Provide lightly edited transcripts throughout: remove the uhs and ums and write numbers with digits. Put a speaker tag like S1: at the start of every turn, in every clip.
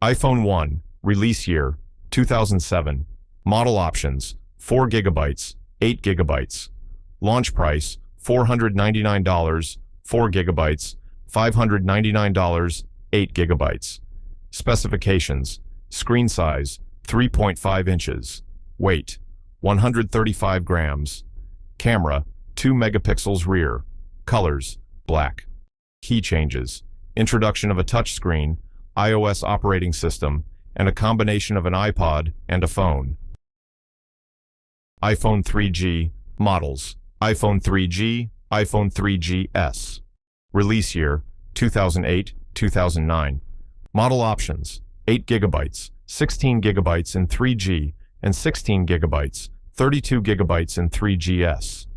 S1: iPhone 1, release year, 2007. Model options, 4 gigabytes, 8 gigabytes. Launch price, $499, 4 gigabytes, $599, 8 gigabytes. Specifications, screen size, 3.5 inches. Weight, 135 grams. Camera, 2 megapixels rear. Colors, black. Key changes, introduction of a touchscreen, iOS operating system, and a combination of an iPod and a phone. iPhone 3G, models, iPhone 3G, iPhone 3GS. Release year, 2008-2009. Model options, 8 gigabytes, 16 gigabytes in 3G, and 16 gigabytes, 32 gigabytes in 3GS.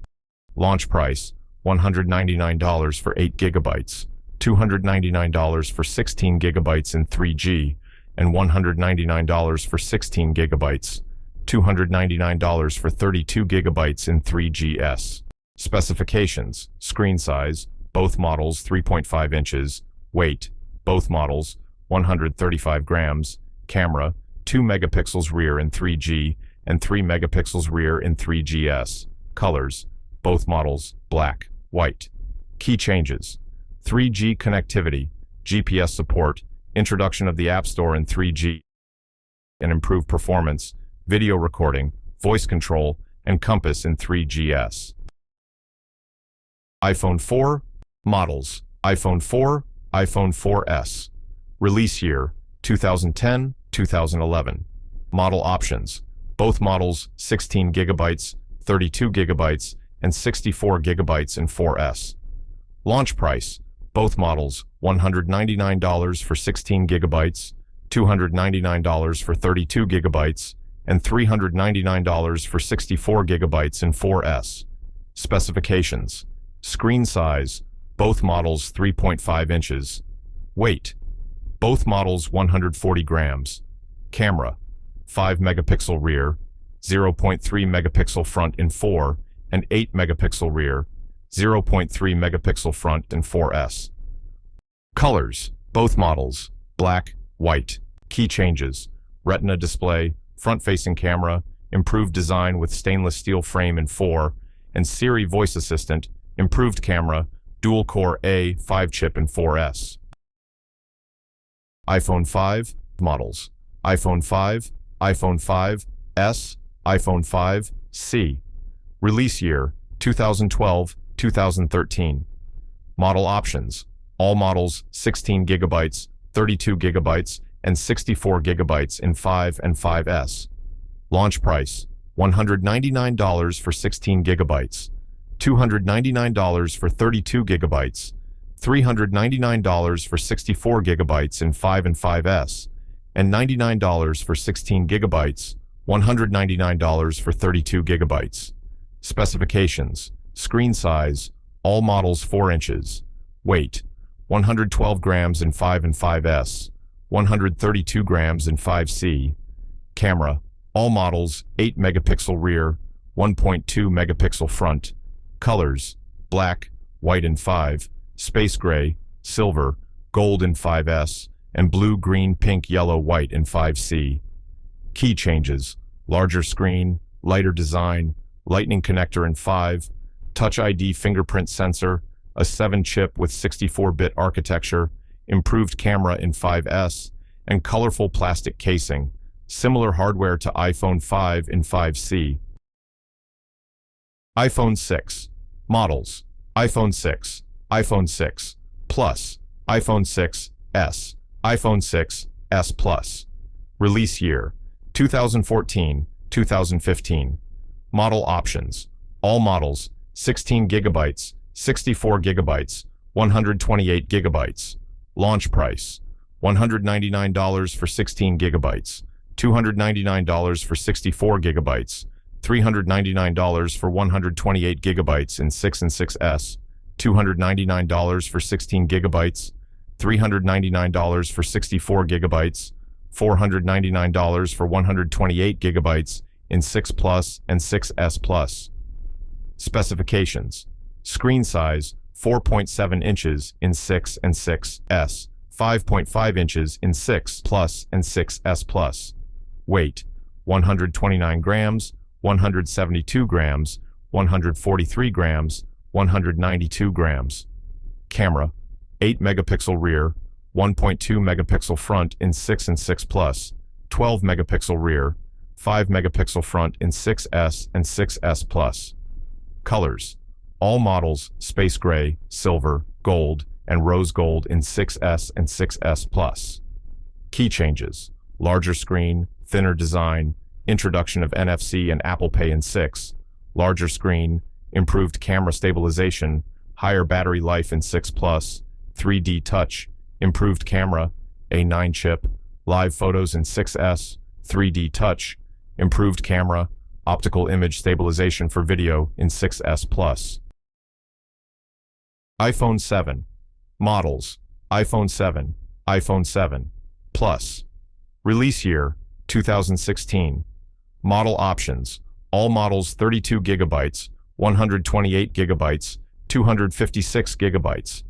S1: Launch price, $199 for 8 gigabytes, $299 for 16 gigabytes in 3G, and $199 for 16 gigabytes, $299 for 32 gigabytes in 3GS. Specifications, screen size, both models 3.5 inches, weight, both models 135 grams, camera 2 megapixels rear in 3G and 3 megapixels rear in 3GS, colors, both models black, white. Key changes, 3G connectivity, GPS support, introduction of the App Store in 3G, and improved performance, video recording, voice control, and compass in 3GS. iPhone 4, models, iPhone 4, iPhone 4S. Release year, 2010-2011. Model options, both models 16 gigabytes, 32 gigabytes, and 64 gigabytes in 4S. Launch price, both models $199 for 16 gigabytes, $299 for 32 gigabytes, and $399 for 64 gigabytes in 4S. Specifications, screen size, both models 3.5 inches. Weight, both models 140 grams. Camera, 5 megapixel rear, 0.3 megapixel front in 4, and 8 megapixel rear, 0.3 megapixel front in 4S. Colors, both models, black, white. Key changes, Retina display, front-facing camera, improved design with stainless steel frame in 4, and Siri voice assistant, improved camera, dual-core A5 chip in 4S. iPhone 5, models, iPhone 5, iPhone 5S, iPhone 5C. Release year, 2012-2013. Model options, all models 16 gigabytes, 32 gigabytes, and 64 gigabytes in 5 and 5S. Launch price, $199 for 16 gigabytes, $299 for 32 gigabytes, $399 for 64 gigabytes in 5 and 5S, and $99 for 16 gigabytes, $199 for 32 gigabytes. Specifications, screen size, all models 4 inches. Weight, 112 grams in 5 and 5S, 132 grams in 5C. Camera, all models 8 megapixel rear, 1.2 megapixel front. Colors, black, white in 5, space gray, silver, gold in 5S, and blue, green, pink, yellow, white in 5C. Key changes, larger screen, lighter design, lightning connector in 5, Touch ID fingerprint sensor, a 7-chip with 64-bit architecture, improved camera in 5S, and colorful plastic casing, similar hardware to iPhone 5 in 5C. iPhone 6, models, iPhone 6, iPhone 6 Plus, iPhone 6S, iPhone 6S Plus. Release year, 2014-2015. Model options, all models, 16 gigabytes, 64 gigabytes, 128 gigabytes. Launch price, $199 for 16 gigabytes, $299 for 64 gigabytes, $399 for 128 gigabytes in 6 and 6S, $299 for 16 gigabytes, $399 for 64 gigabytes, $499 for 128 gigabytes in 6 Plus and 6S Plus. Specifications, screen size 4.7 inches in 6 and 6S, 5.5 inches in 6 Plus and 6S Plus. Weight, 129 grams, 172 grams, 143 grams, 192 grams. Camera, 8 megapixel rear, 1.2 megapixel front in 6 and 6 Plus, 12 megapixel rear, 5 megapixel front in 6S and 6S Plus. Colors, all models space gray, silver, gold, and rose gold in 6S and 6S Plus. Key changes, larger screen, thinner design, introduction of NFC and Apple Pay in 6, larger screen, improved camera stabilization, higher battery life in 6 Plus, 3D touch, improved camera, A9 chip, live photos in 6S, 3D touch, improved camera, optical image stabilization for video in 6S Plus. iPhone 7. Models, iPhone 7, iPhone 7 Plus. Release year, 2016. Model options, all models 32 gigabytes, 128 gigabytes, 256 gigabytes.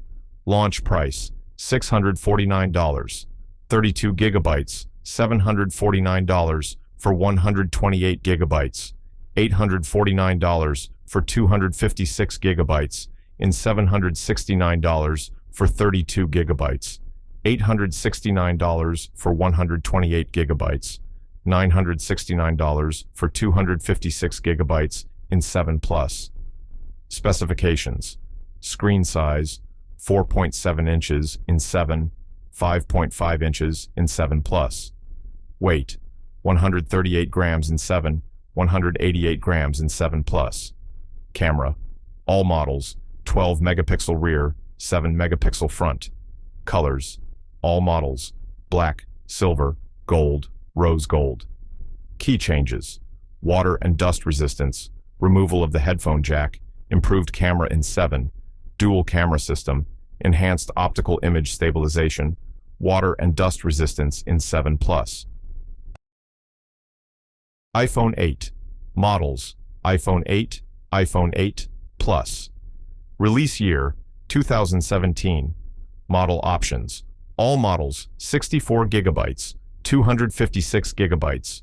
S1: Launch price, $649. 32 gigabytes, $749 for 128 gigabytes, $849 for 256 gigabytes, and $769 for 32 gigabytes, $869 for 128 gigabytes, $969 for 256 gigabytes in 7 Plus. Specifications: screen size, 4.7 inches in 7, 5.5 inches in 7 Plus. Weight, 138 grams in 7, 188 grams in 7 Plus. Camera, all models, 12 megapixel rear, 7 megapixel front. Colors, all models, black, silver, gold, rose gold. Key changes, water and dust resistance, removal of the headphone jack, improved camera in 7, dual camera system, enhanced optical image stabilization, water and dust resistance in 7 Plus. iPhone 8. Models, iPhone 8, iPhone 8 Plus. Release year, 2017. Model options, all models 64 gigabytes, 256 gigabytes.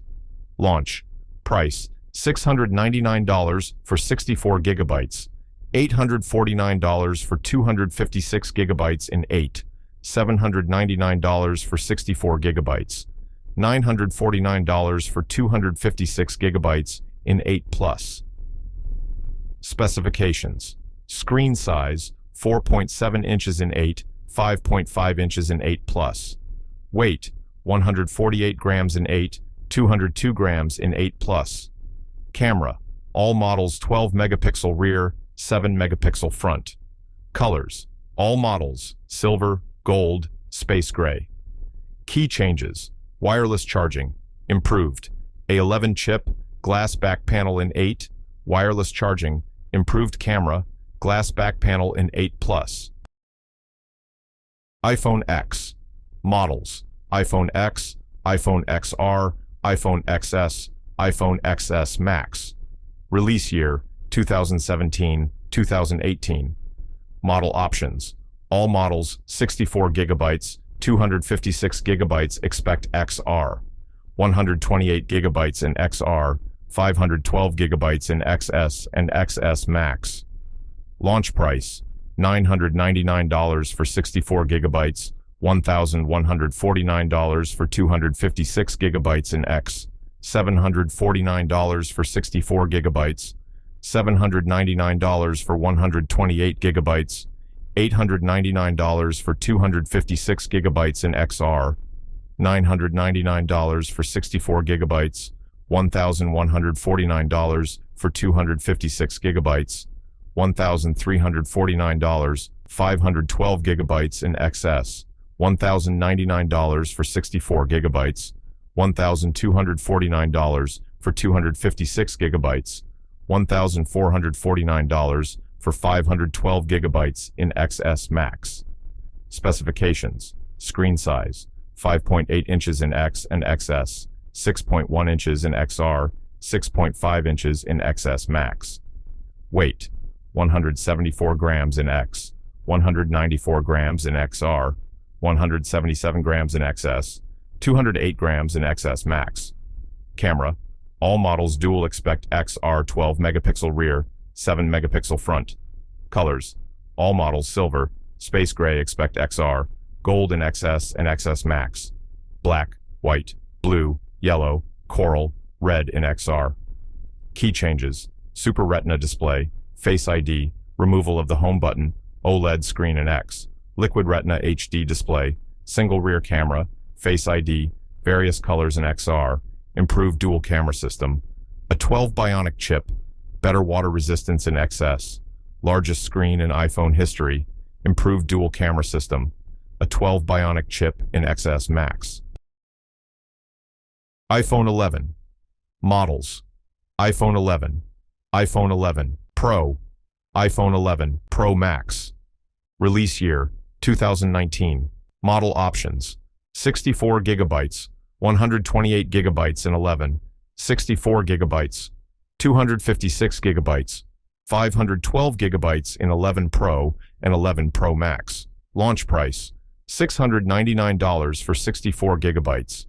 S1: Launch, price, $699 for 64 gigabytes, $849 for 256 gigabytes in 8, $799 for 64 gigabytes, $949 for 256 gigabytes in 8 Plus. Specifications: screen size, 4.7 inches in 8, 5.5 inches in 8 Plus. Weight, 148 grams in 8, 202 grams in 8 Plus. Camera, all models 12 megapixel rear, 7 megapixel front. Colors, all models silver, gold, space gray. Key changes: wireless charging, improved, A11 chip, glass back panel in 8, wireless charging, improved camera, glass back panel in 8 Plus. iPhone X. Models, iPhone X, iPhone XR, iPhone XS, iPhone XS Max. Release year, 2017, 2018. Model options, all models 64 gigabytes, 256 gigabytes expect XR, 128 gigabytes in XR, 512 gigabytes in XS and XS Max. Launch price, $999 for 64 gigabytes, $1,149 for 256 gigabytes in X, $749 for 64 gigabytes, $799 for 128 gigabytes, $899 for 256 gigabytes in XR, $999 for 64 gigabytes, $1,149 for 256 gigabytes, $1,349, 512 gigabytes in XS, $1,099 for 64 gigabytes, $1,249 for 256 gigabytes, $1,449 for 512 gigabytes in XS Max. Specifications: screen size, 5.8 inches in X and XS, 6.1 inches in XR, 6.5 inches in XS Max. Weight, 174 grams in X, 194 grams in XR, 177 grams in XS, 208 grams in XS Max. Camera, all models dual expect XR 12 megapixel rear, 7 megapixel front. Colors, all models silver, space gray expect XR, gold in XS and XS Max. Black, white, blue, yellow, coral, red in XR. Key changes, Super Retina display, Face ID, removal of the home button, OLED screen in X, Liquid Retina HD display, single rear camera, Face ID, various colors in XR, improved dual camera system, a 12 bionic chip, better water resistance in XS, largest screen in iPhone history, improved dual camera system, a 12 bionic chip in XS Max. iPhone 11. Models: iPhone 11, iPhone 11 Pro, iPhone 11 Pro Max. Release year 2019. Model options: 64 gigabytes, 128 gigabytes in 11, 64 gigabytes, 256 gigabytes, 512 gigabytes in 11 Pro and 11 Pro Max. Launch price: $699 for 64 gigabytes,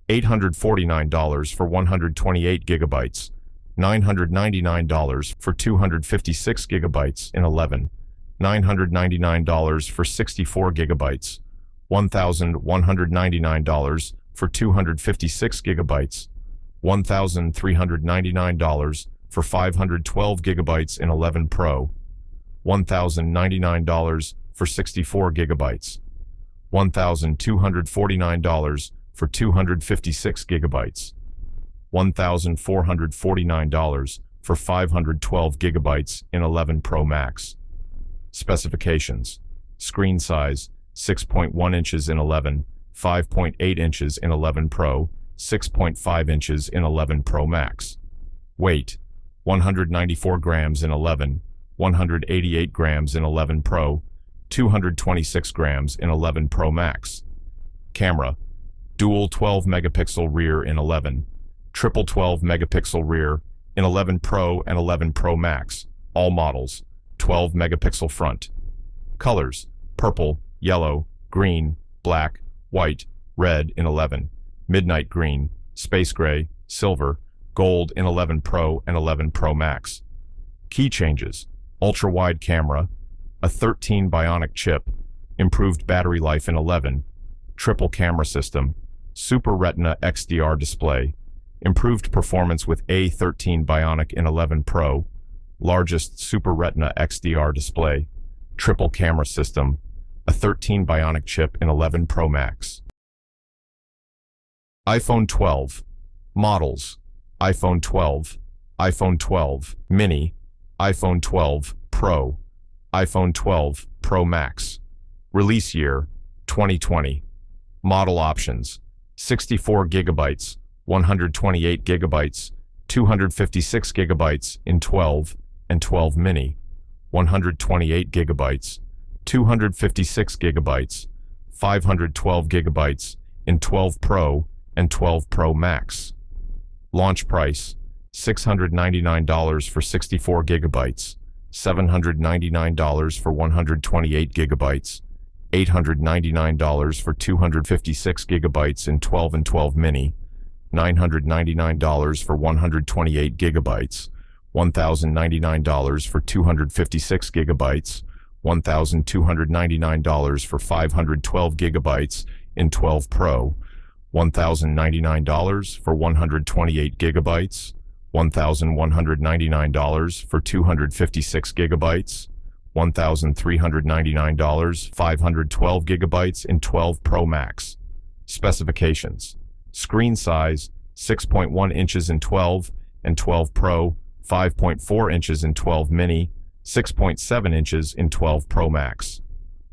S1: $849 for 128 gigabytes, $999 for 256 gigabytes in 11, $999 for 64 gigabytes, $1,199 for 256 gigabytes, $1,399 for 512 gigabytes in 11 Pro, $1,099 for 64 gigabytes, $1,249 for 256 gigabytes, $1,449 for 512 gigabytes in 11 Pro Max. Specifications: screen size 6.1 inches in 11, 5.8 inches in 11 Pro, 6.5 inches in 11 Pro Max. Weight: 194 grams in 11, 188 grams in 11 Pro, 226 grams in 11 Pro Max. Camera: dual 12 megapixel rear in 11, triple 12 megapixel rear in 11 Pro and 11 Pro Max, all models, 12 megapixel front. Colors: purple, yellow, green, black, white, red in 11, midnight green, space gray, silver, gold in 11 Pro and 11 Pro Max. Key changes: ultra-wide camera, a 13 bionic chip, improved battery life in 11, triple camera system, Super Retina XDR display, improved performance with A13 bionic in 11 Pro, largest Super Retina XDR display, triple camera system, a 13 bionic chip in 11 Pro Max. iPhone 12. Models: iPhone 12, iPhone 12 Mini, iPhone 12 Pro, iPhone 12 Pro Max. Release year 2020. Model options: 64 gigabytes, 128 gigabytes, 256 gigabytes in 12 and 12 Mini, 128 gigabytes, 256 gigabytes, 512 gigabytes in 12 Pro and 12 Pro Max. Launch price: $699 for 64 gigabytes, $799 for 128 gigabytes, $899 for 256 gigabytes in 12 and 12 Mini, $999 for 128 gigabytes, $1,099 for 256 gigabytes, $1,299 for 512 gigabytes in 12 Pro, $1,099 for 128 gigabytes, $1,199 for 256 gigabytes, $1,399, 512 gigabytes in 12 Pro Max. Specifications: screen size 6.1 inches in 12 and 12 Pro, 5.4 inches in 12 Mini, 6.7 inches in 12 Pro Max.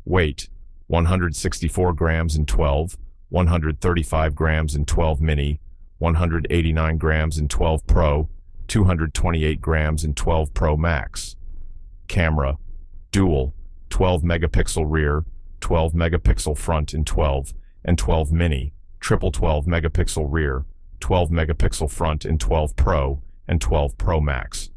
S1: Weight: 164 grams in 12, 135 grams in 12 Mini, 189 grams in 12 Pro, 228 grams in 12 Pro Max. Camera: dual, 12 megapixel rear, 12 megapixel front in 12 and 12 Mini, triple 12 megapixel rear, 12 megapixel front in 12 Pro and 12 Pro Max.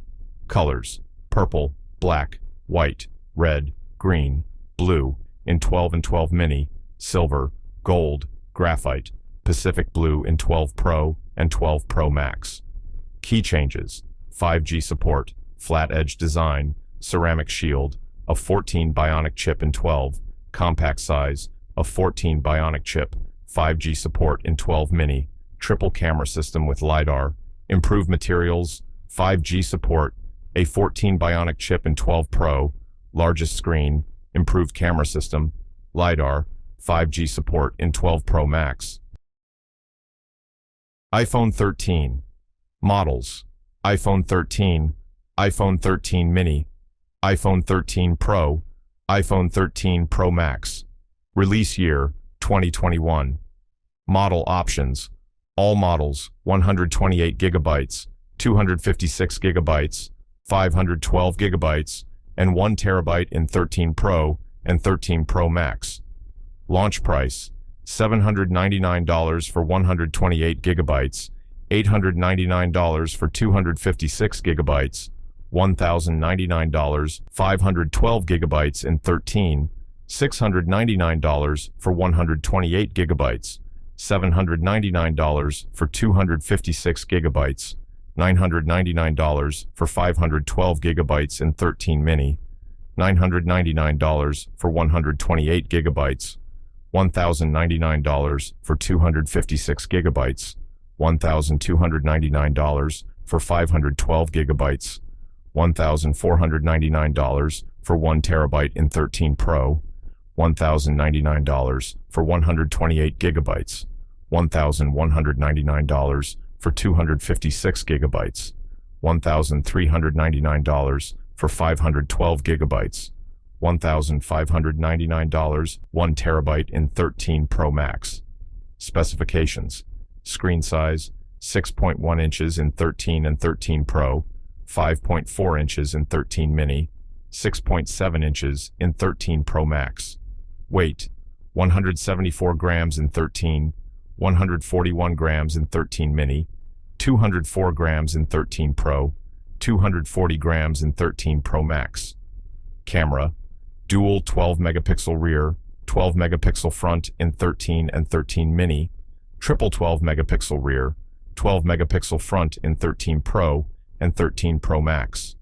S1: Colors: purple, black, white, red, green, blue in 12 and 12 Mini, silver, gold, graphite, Pacific blue in 12 Pro and 12 Pro Max. Key changes: 5G support, flat edge design, ceramic shield, a 14 bionic chip in 12, compact size, a 14 bionic chip, 5G support in 12 mini, triple camera system with LiDAR, improved materials, 5G support, a 14 bionic chip in 12 Pro, largest screen, improved camera system, LiDAR, 5G support in 12 Pro Max. iPhone 13. Models: iPhone 13, iPhone 13 mini, iPhone 13 Pro, iPhone 13 Pro Max. Release year: 2021. Model options: all models 128 gigabytes, 256 gigabytes, 512 gigabytes, and 1 terabyte in 13 Pro and 13 Pro Max. Launch price: $799 for 128 gigabytes, $899 for 256 gigabytes, $1,099, 512 gigabytes in 13, $699 for 128 gigabytes, $799 for 256 gigabytes, $999 for 512 gigabytes in 13 mini, $999 for 128 gigabytes, $1,099 for 256 gigabytes, $1,299 for 512 gigabytes, $1,499 for 1 terabyte in 13 Pro, $1,099 for 128 gigabytes, $1,199 for 256 gigabytes, $1,399 for 512 gigabytes, $1,599, 1 terabyte in 13 Pro Max. Specifications: screen size, 6.1 inches in 13 and 13 Pro, 5.4 inches in 13 mini, 6.7 inches in 13 Pro Max. Weight: 174 grams in 13, 141 grams in 13 mini, 204 grams in 13 Pro, 240 grams in 13 Pro Max. Camera: dual 12 megapixel rear, 12 megapixel front in 13 and 13 mini, triple 12 megapixel rear, 12 megapixel front in 13 Pro and 13 Pro Max.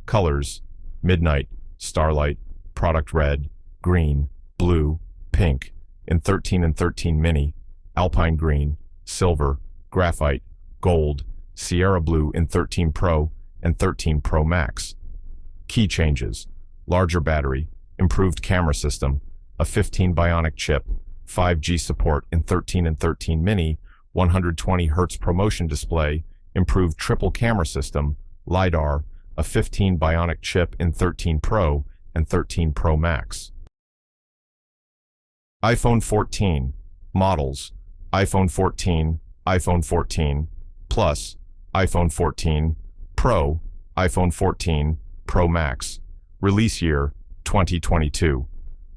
S1: Colors: midnight, starlight, product red, green, blue, pink in 13 and 13 mini, alpine green, silver, graphite, gold, Sierra blue in 13 Pro and 13 Pro Max. Key changes: larger battery, improved camera system, a 15 bionic chip, 5G support in 13 and 13 mini, 120 Hz ProMotion display, improved triple camera system, LiDAR, a 15 bionic chip in 13 Pro and 13 Pro Max. iPhone 14. Models: iPhone 14, iPhone 14 Plus, iPhone 14 Pro, iPhone 14 Pro Max. Release year: 2022.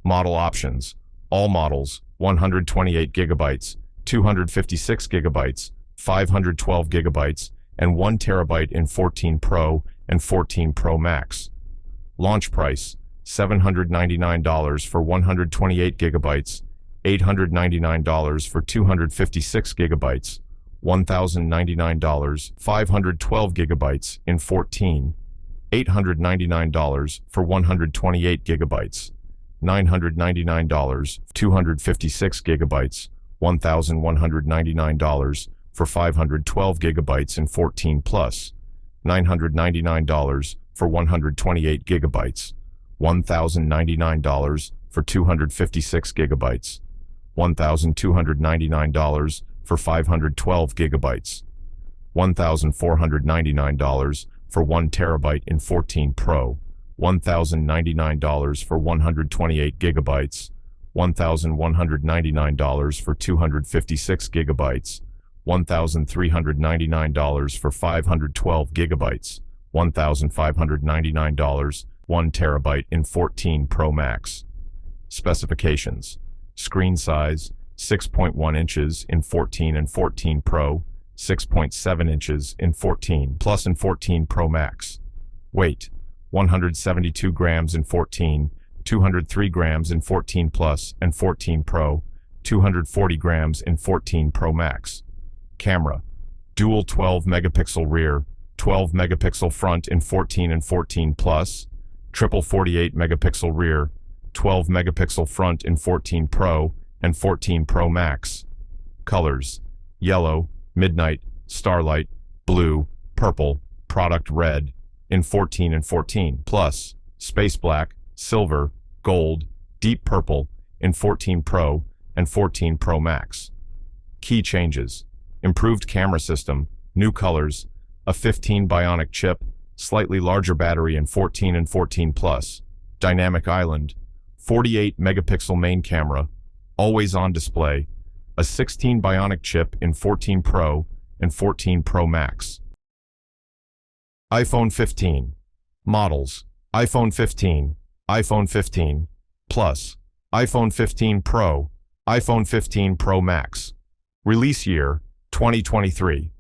S1: Model options: all models 128 gigabytes, 256 gigabytes, 512 gigabytes, and 1 terabyte in 14 Pro and 14 Pro Max. Launch price: $799 for 128 gigabytes, $899 for 256 gigabytes, $1,099, 512 gigabytes in 14, $899 for 128 gigabytes, $999, 256 gigabytes, $1,199 for 512 gigabytes in 14 plus, $999 for 128 gigabytes, $1,099 for 256 gigabytes, $1,299 for 512 gigabytes, $1,499 for 1 terabyte in 14 Pro, $1,099 for 128 gigabytes, $1,199 for 256 gigabytes, $1,399 for 512 gigabytes, $1,599, 1 terabyte in 14 Pro Max. Specifications: screen size, 6.1 inches in 14 and 14 Pro, 6.7 inches in 14 Plus and 14 Pro Max. Weight: 172 grams in 14, 203 grams in 14 Plus and 14 Pro, 240 grams in 14 Pro Max. Camera, dual 12 megapixel rear, 12 megapixel front in 14 and 14 Plus, triple 48 megapixel rear, 12 megapixel front in 14 Pro and 14 Pro Max. Colors, yellow, midnight, starlight, blue, purple, product red in 14 and 14 Plus, space black, silver, gold, deep purple in 14 Pro and 14 Pro Max. Key changes, improved camera system, new colors, a 15 bionic chip, slightly larger battery in 14 and 14 Plus, dynamic island, 48 megapixel main camera, always on display, a 16 bionic chip in 14 Pro and 14 Pro Max. iPhone 15. Models: iPhone 15, iPhone 15 Plus, iPhone 15 Pro, iPhone 15 Pro Max. Release year, 2023.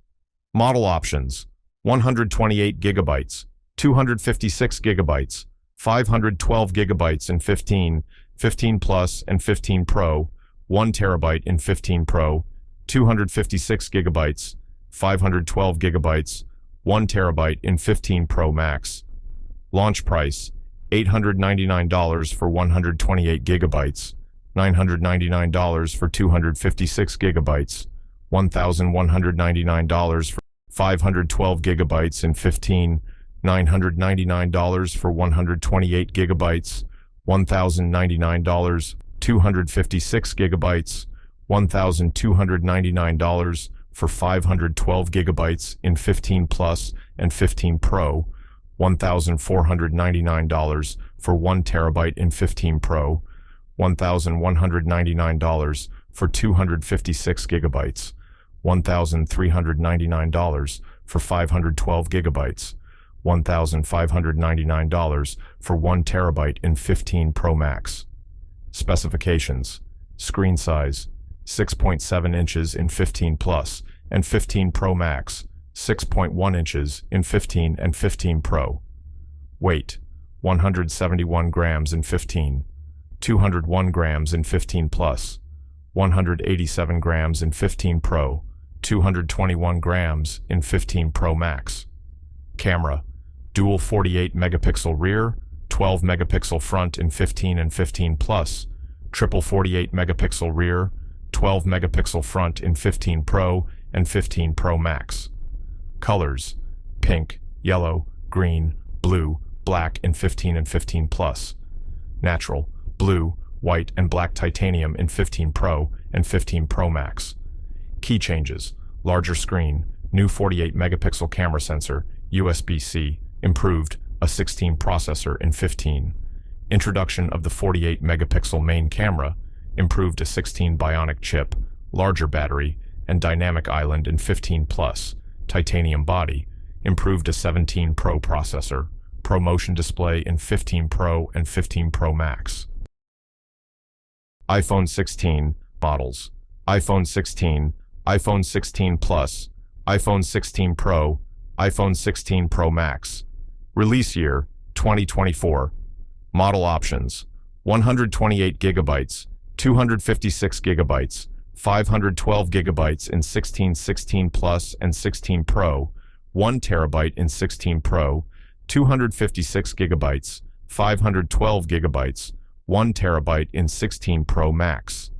S1: Model options: 128 gigabytes, 256 gigabytes, 512 gigabytes in 15, 15 Plus and 15 Pro, 1 terabyte in 15 Pro, 256 gigabytes, 512 gigabytes, 1 terabyte in 15 Pro Max. Launch price, $899 for 128 gigabytes, $999 for 256 gigabytes, $1,199 for 512 gigabytes in 15, $999 for 128 gigabytes, $1,099, 256 gigabytes, $1,299 for 512 gigabytes in 15 Plus and 15 Pro, $1,499 for 1 terabyte in 15 Pro, $1,199 for 256 gigabytes, $1,399 for 512 gigabytes, $1,599 for 1 terabyte in 15 Pro Max. Specifications: screen size, 6.7 inches in 15 Plus and 15 Pro Max, 6.1 inches in 15 and 15 Pro. Weight, 171 grams in 15, 201 grams in 15 Plus, 187 grams in 15 Pro, 221 grams in 15 Pro Max. Camera, dual 48 megapixel rear, 12 megapixel front in 15 and 15 Plus, triple 48 megapixel rear, 12 megapixel front in 15 Pro and 15 Pro Max. Colors, pink, yellow, green, blue, black in 15 and 15 Plus. Natural, blue, white, and black titanium in 15 Pro and 15 Pro Max. Key changes: larger screen, new 48 megapixel camera sensor, USB-C, improved, a 16 processor in 15. Introduction of the 48 megapixel main camera, improved, a 16 bionic chip, larger battery, and dynamic island in 15 Plus, titanium body, improved, a 17 Pro processor, ProMotion display in 15 Pro and 15 Pro Max. iPhone 16 models: iPhone 16, iPhone 16 Plus, iPhone 16 Pro, iPhone 16 Pro Max. Release year, 2024. Model options: 128 gigabytes, 256 gigabytes, 512 gigabytes in 16, 16 Plus and 16 Pro, 1 terabyte in 16 Pro, 256 gigabytes, 512 gigabytes, 1 terabyte in 16 Pro Max.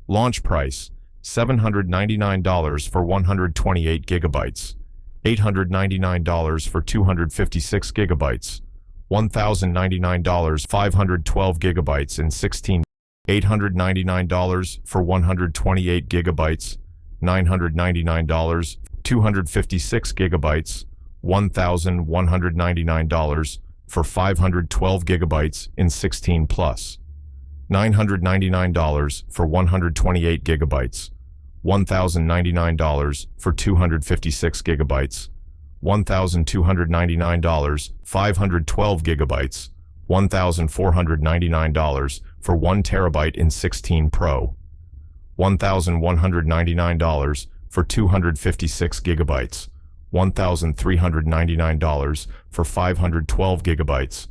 S1: Launch price, $799 for 128 gigabytes, $899 for 256 gigabytes, $1,099 512 gigabytes in 16, $899 for 128 gigabytes, $999 256 gigabytes, $1,199 for 512 gigabytes in 16 Plus, $999 for 128 gigabytes, $1,099 for 256 gigabytes, $1,299 512 gigabytes, $1,499 for 1 terabyte in 16 Pro, $1,199 for 256 gigabytes, $1,399 for 512 gigabytes,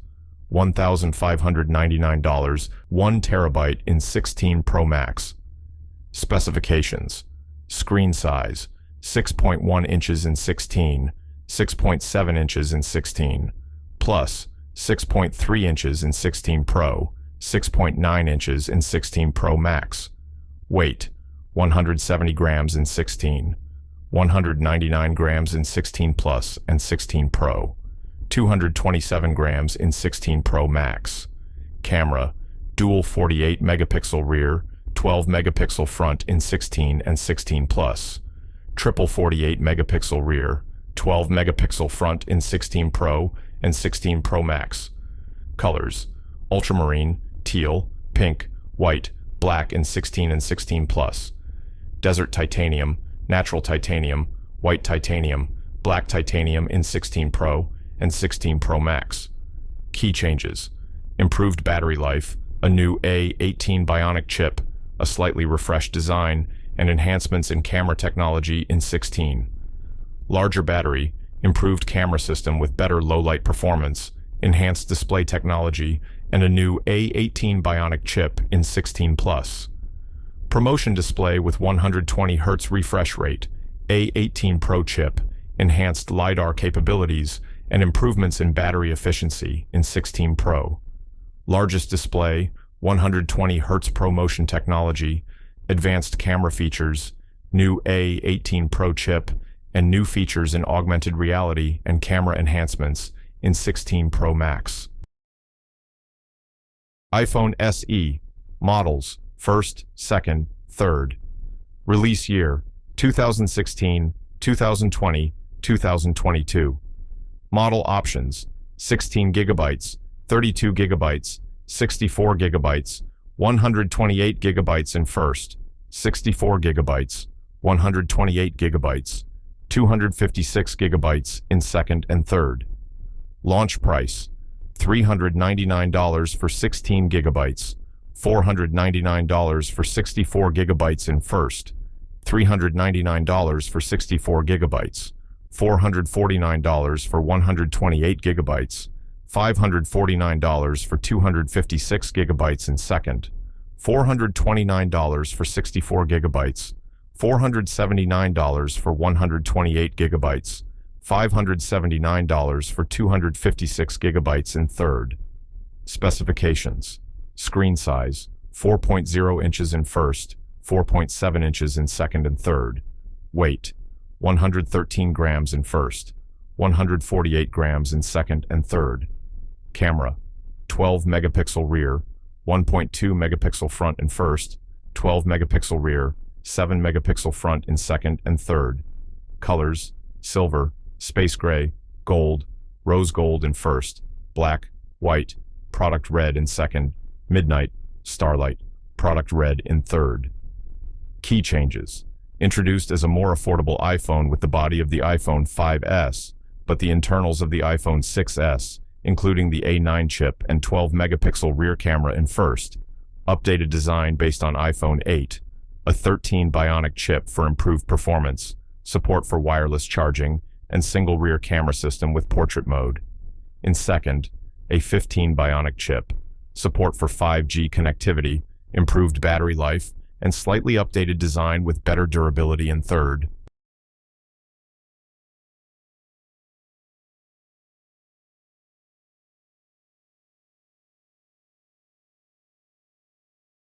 S1: $1,599 1 terabyte in 16 Pro Max. Specifications: screen size 6.1 inches in 16, 6.7 inches in 16, plus 6.3 inches in 16 Pro, 6.9 inches in 16 Pro Max. Weight 170 grams in 16, 199 grams in 16 Plus and 16 Pro, 227 grams in 16 Pro Max. Camera: dual 48 megapixel rear, 12 megapixel front in 16 and 16 Plus. Triple 48 megapixel rear, 12 megapixel front in 16 Pro and 16 Pro Max. Colors: ultramarine, teal, pink, white, black in 16 and 16 Plus. Desert titanium, natural titanium, white titanium, black titanium in 16 Pro and 16 Pro Max. Key changes: improved battery life, a new A18 Bionic chip, a slightly refreshed design, and enhancements in camera technology in 16. Larger battery, improved camera system with better low-light performance, enhanced display technology, and a new A18 Bionic chip in 16 Plus. Promotion display with 120 Hz refresh rate, A18 Pro chip, enhanced LiDAR capabilities, and improvements in battery efficiency in 16 Pro. Largest display, 120 Hz ProMotion technology, advanced camera features, new A18 Pro chip, and new features in augmented reality and camera enhancements in 16 Pro Max. iPhone SE. Models: 1st, 2nd, 3rd. Release year: 2016, 2020, 2022. Model options: 16 gigabytes, 32 gigabytes, 64 gigabytes, 128 gigabytes in 1st, 64 gigabytes, 128 gigabytes, 256 gigabytes in 2nd and 3rd. Launch price: $399 for 16 gigabytes, $499 for 64 gigabytes in 1st, $399 for 64 gigabytes, $449 for 128 gigabytes, $549 for 256 gigabytes in 2nd, $429 for 64 gigabytes, $479 for 128 gigabytes, $579 for 256 gigabytes in 3rd. Specifications: screen size 4.0 inches in 1st, 4.7 inches in 2nd and 3rd. Weight 113 grams in 1st, 148 grams in 2nd and 3rd. Camera: 12 megapixel rear, 1.2 megapixel front in 1st, 12 megapixel rear, 7 megapixel front in 2nd and 3rd. Colors: silver, space gray, gold, rose gold in 1st, black, white, product red in 2nd, midnight, starlight, product red in 3rd. Key changes: introduced as a more affordable iPhone with the body of the iPhone 5S, but the internals of the iPhone 6S, including the A9 chip and 12 megapixel rear camera in 1st. Updated design based on iPhone 8, a 13 Bionic chip for improved performance, support for wireless charging, and single rear camera system with portrait mode. In 2nd, a 15 Bionic chip, support for 5G connectivity, improved battery life, and slightly updated design with better durability in 3rd.